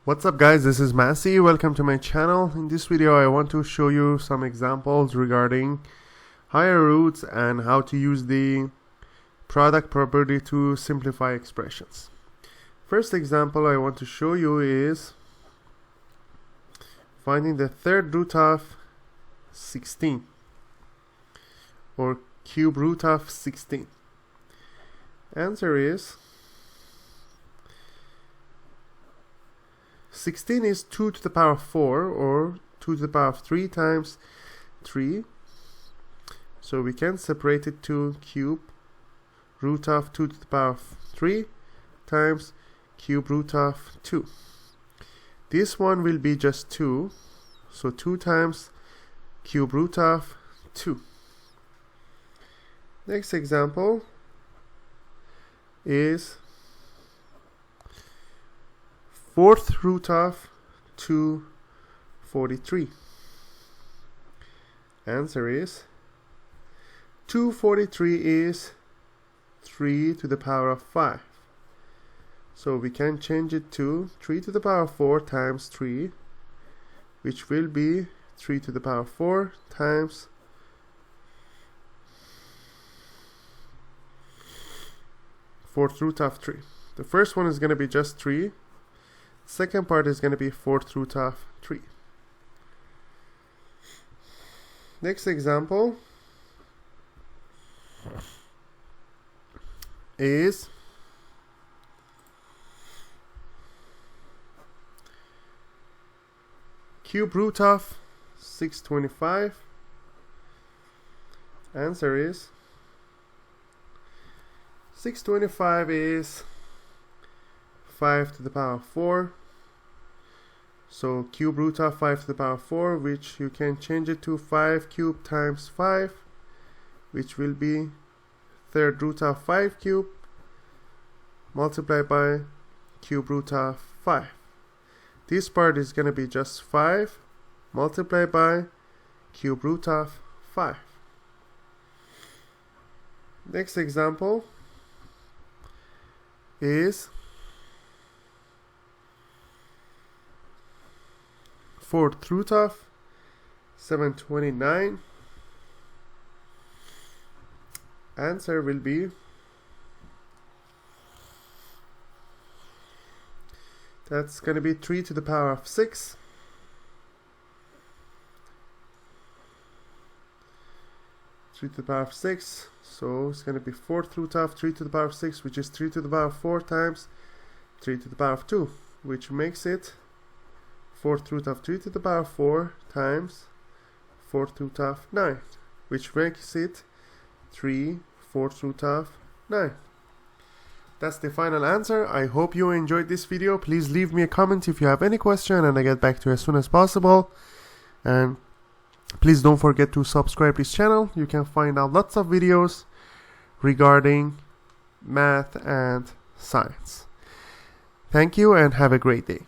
What's up guys, this is Masi. Welcome to my channel. In this video I want to show you some examples regarding higher roots and how to use the product property to simplify expressions. First example I want to show you is finding the third root of 16 or cube root of 16. Answer is 16 is 2 to the power 4 or 2 to the power of 3 times 3. So we can separate it to cube root of 2 to the power of 3 times cube root of 2. This one will be just 2. So 2 times cube root of 2. Next example is fourth root of 243. Answer is 243 is 3 to the power of 5. So we can change it to 3 to the power of 4 times 3, which will be 3 to the power of 4 times fourth root of 3. The first one is going to be just 3. Second part is going to be fourth root of 3. Next example is cube root of 625. Answer is 625 is 5 to the power of 4. So cube root of 5 to the power of 4, which you can change it to 5 cubed times 5, which will be third root of 5 cubed multiplied by cube root of 5. This part is going to be just 5 multiplied by cube root of 5. Next example is fourth root of 729. Answer will be that's going to be 3 to the power of 6. 3 to the power of 6. So it's going to be fourth root of 3 to the power of 6, which is 3 to the power of 4 times 3 to the power of 2, which makes it fourth root of 3 to the power of 4 times fourth root of 9, which makes it 3 fourth root of 9. That's the final answer. I hope you enjoyed this video. Please leave me a comment if you have any question and I get back to you as soon as possible. And please don't forget to subscribe to this channel. You can find out lots of videos regarding math and science. Thank you and have a great day.